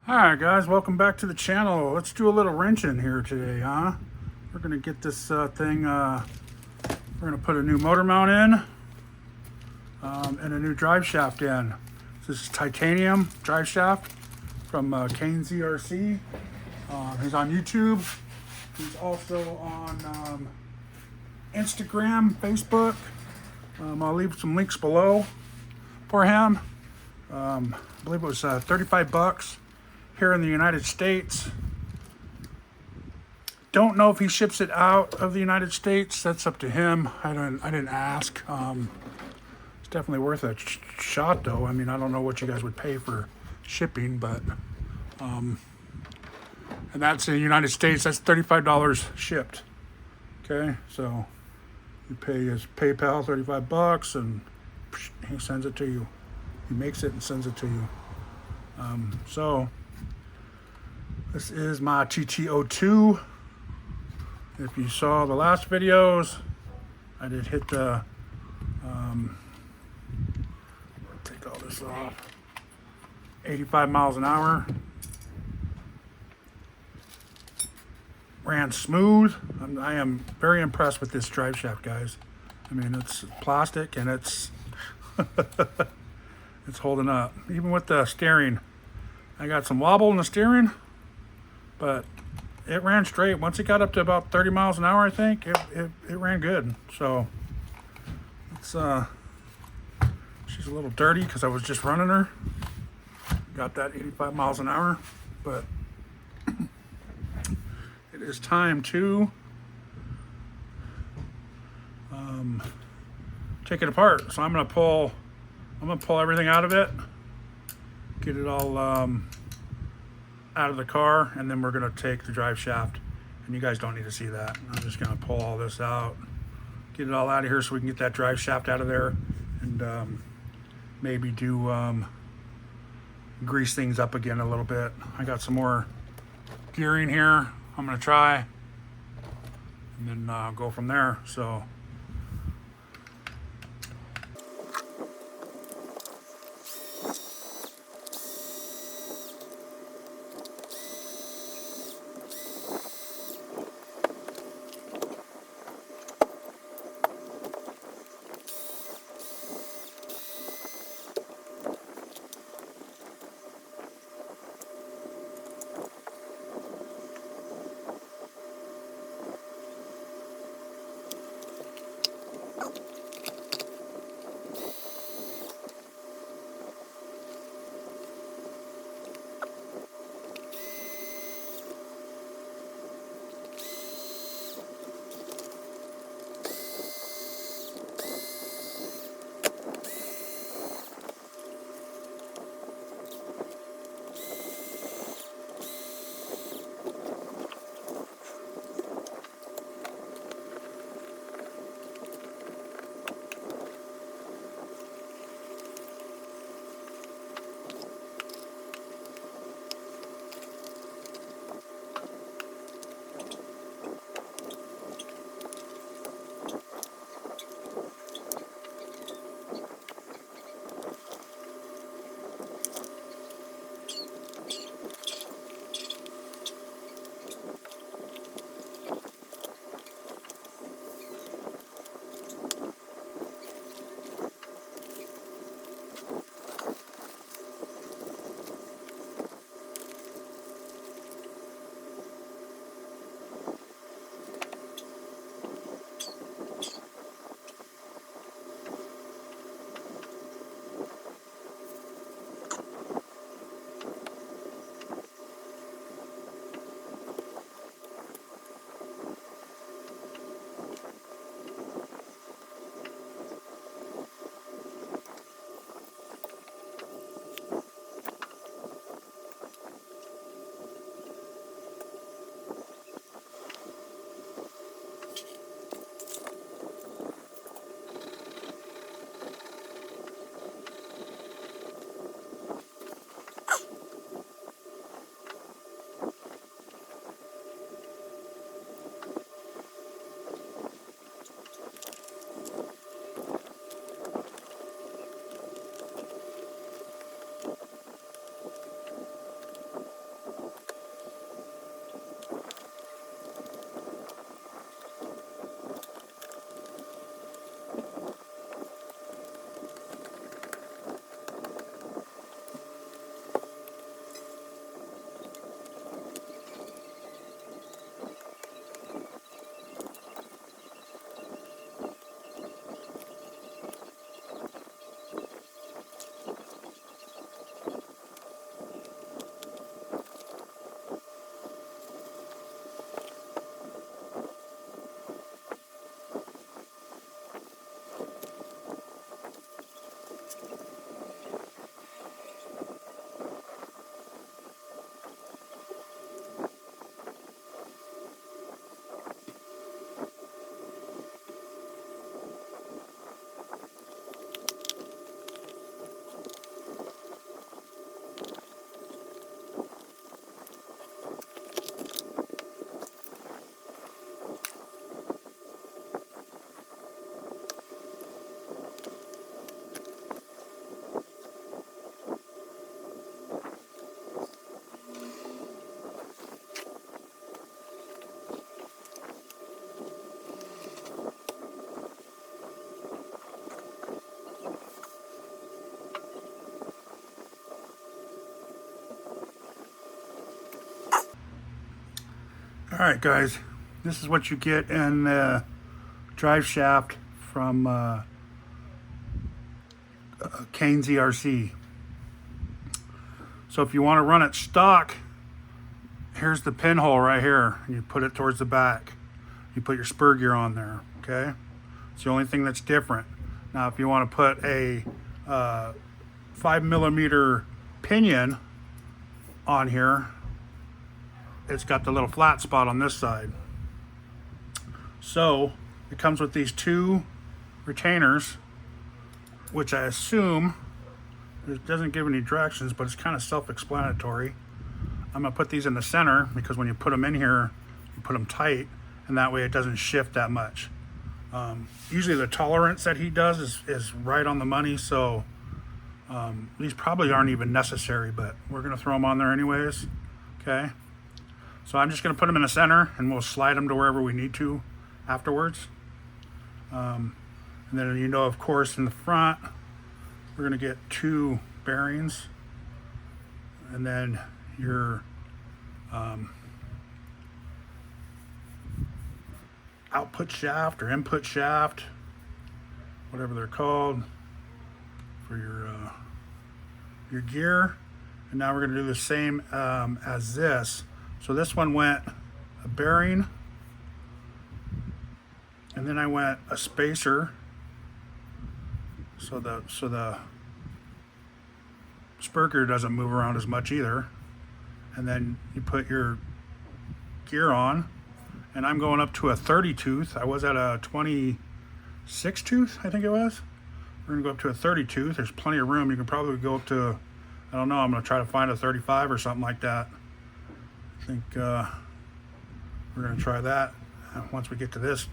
Alright guys, welcome back to the channel. Let's do a little wrenching here today, huh? We're gonna get this thing, we're gonna put a new motor mount in and a new drive shaft in. This is titanium drive shaft from KaniZ RC. He's on YouTube. He's also on Instagram, Facebook. I'll leave some links below for him. I believe it was 35 bucks. Here in the United States. Don't know if he ships it out of the United States. That's up to him. I didn't ask. It's definitely worth a shot though. I mean, I don't know what you guys would pay for shipping, but and that's in the United States. That's $35 shipped. Okay, so you pay his PayPal 35 bucks and he sends it to you. He makes it and sends it to you. So this is my TT02. If you saw the last videos, I did hit the, take all this off, 85 miles an hour. Ran smooth. I am very impressed with this drive shaft, guys. I mean, it's plastic and it's, it's holding up. Even with the steering, I got some wobble in the steering, but it ran straight. Once it got up to about 30 miles an hour, I think, it ran good. So it's she's a little dirty because I was just running her. Got that 85 miles an hour, but it is time to take it apart. So I'm gonna pull everything out of it, get it all out of the car, and then we're gonna take the drive shaft, and you guys don't need to see that. I'm just gonna pull all this out, get it all out of here so we can get that drive shaft out of there, and maybe do grease things up again a little bit. I got some more gearing here I'm gonna try, and then go from there. So All right, guys, this is what you get in the drive shaft from KaniZ RC. So if you want to run it stock, here's the pinhole right here. You put it towards the back. You put your spur gear on there, okay? It's the only thing that's different. Now, if you want to put a 5mm pinion on here, it's got the little flat spot on this side. So it comes with these two retainers, which I assume, it doesn't give any directions, but it's kind of self-explanatory. I'm gonna put these in the center because when you put them in here, you put them tight, and that way it doesn't shift that much. Usually the tolerance that he does is right on the money, so these probably aren't even necessary, but we're gonna throw them on there anyways, okay? So I'm just gonna put them in the center and we'll slide them to wherever we need to afterwards. And then, you know, of course, in the front, we're gonna get two bearings, and then your output shaft or input shaft, whatever they're called, for your gear. And now we're gonna do the same as this. So this one went a bearing, and then I went a spacer. So the spur gear doesn't move around as much either. And then you put your gear on, and I'm going up to a 30 tooth. I was at a 26 tooth, I think it was. We're gonna go up to a 30 tooth. There's plenty of room. You can probably go up to, I don't know, I'm gonna try to find a 35 or something like that. I think we're gonna try that once we get to this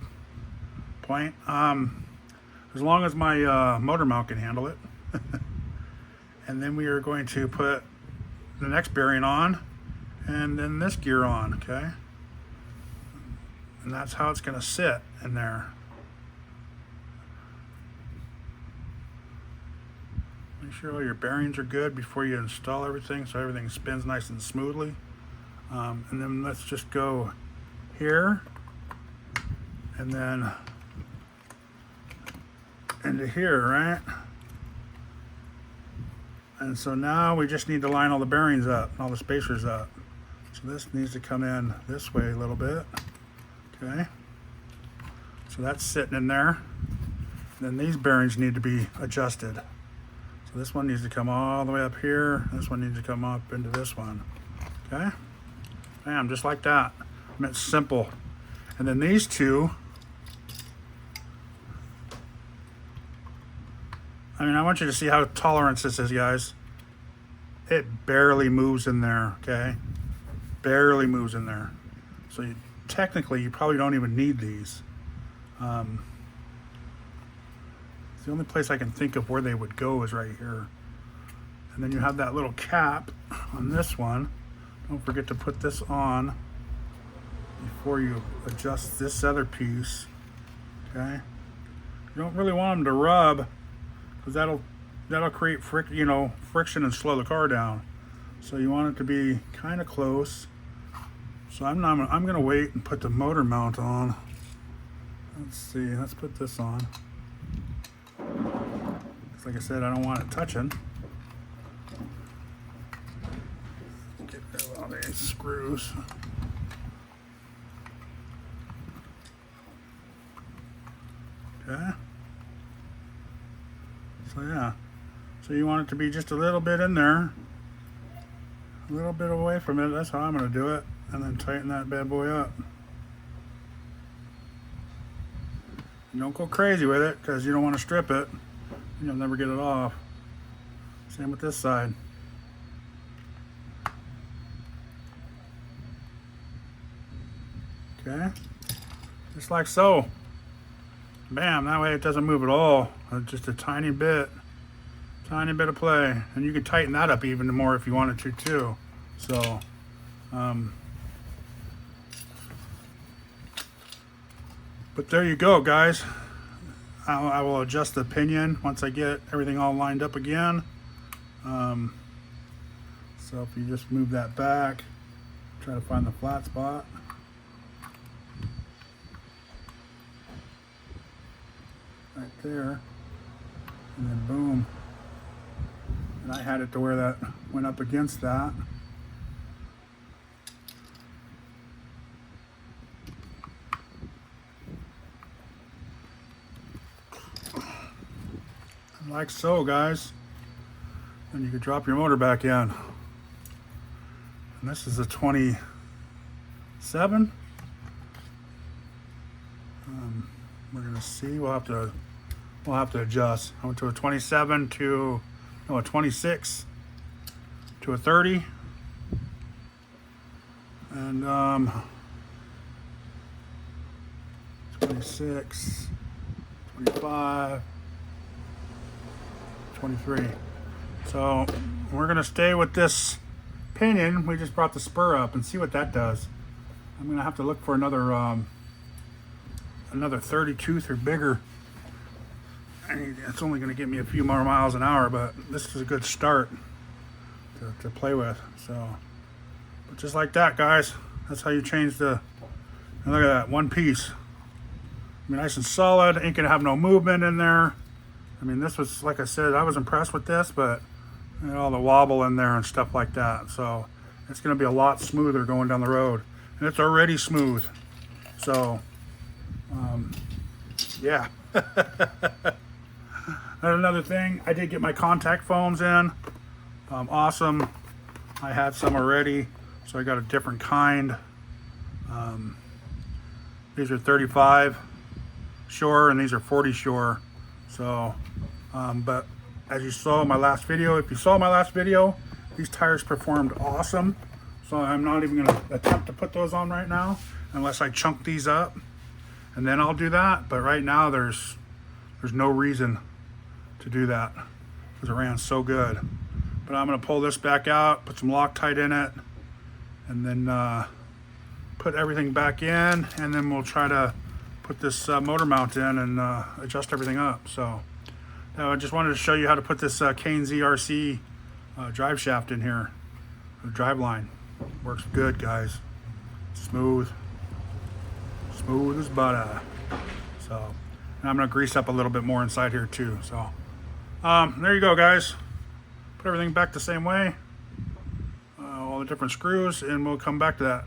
point. As long as my motor mount can handle it. And then we are going to put the next bearing on, and then this gear on, okay? And that's how it's gonna sit in there. Make sure all your bearings are good before you install everything, so everything spins nice and smoothly. And then let's just go here, and then into here, right? And so now we just need to line all the bearings up, all the spacers up. So this needs to come in this way a little bit, okay? So that's sitting in there. Then these bearings need to be adjusted. So this one needs to come all the way up here. This one needs to come up into this one, okay? Bam, just like that. I mean, it's simple. And then these two, I mean, I want you to see how tolerance this is, guys. It barely moves in there, okay? Barely moves in there. So technically, you probably don't even need these. It's the only place I can think of where they would go is right here. And then you have that little cap on this one. Don't forget to put this on before you adjust this other piece, okay? You don't really want them to rub, because that'll create friction and slow the car down. So you want it to be kind of close. So I'm gonna wait and put the motor mount on. Let's see, let's put this on. Like I said, I don't want it touching. Get rid of all these screws. Okay. So yeah. So you want it to be just a little bit in there. A little bit away from it. That's how I'm going to do it. And then tighten that bad boy up. And don't go crazy with it, because you don't want to strip it. You'll never get it off. Same with this side. Okay. Just like so. Bam, that way it doesn't move at all. Just a tiny bit of play. And you can tighten that up even more if you wanted to too. So, but there you go, guys. I will adjust the pinion once I get everything all lined up again. So if you just move that back, try to find the flat spot. there, and then boom. And I had it to where that went up against that. And like so, guys. And you can drop your motor back in. And this is a 27. We're gonna see. We'll have to adjust. I went to a 27 to a 26 to a 30, and 26, 25, 23. So we're gonna stay with this pinion. We just brought the spur up and see what that does. I'm gonna have to look for another 30 tooth or bigger. It's only gonna give me a few more miles an hour, but this is a good start to play with. So, but just like that, guys, that's how you change the, and look at that, one piece. I mean, nice and solid, ain't gonna have no movement in there. I mean, this was, like I said, I was impressed with this, but you know, all the wobble in there and stuff like that. So it's going to be a lot smoother going down the road, and it's already smooth. So, yeah. And another thing, I did get my contact foams in. Awesome. I had some already, so I got a different kind. These are 35 Shore, and these are 40 Shore. So, but as you saw in my last video, if you saw my last video, these tires performed awesome. So I'm not even gonna attempt to put those on right now, unless I chunk these up, and then I'll do that. But right now, there's no reason to do that, because it ran so good. But I'm gonna pull this back out, put some Loctite in it, and then put everything back in, and then we'll try to put this motor mount in and adjust everything up. So I just wanted to show you how to put this KaniZ RC drive shaft in here, the drive line. Works good, guys. Smooth as butter. So, and I'm gonna grease up a little bit more inside here too. So there you go, guys. Put everything back the same way, all the different screws, and we'll come back to that.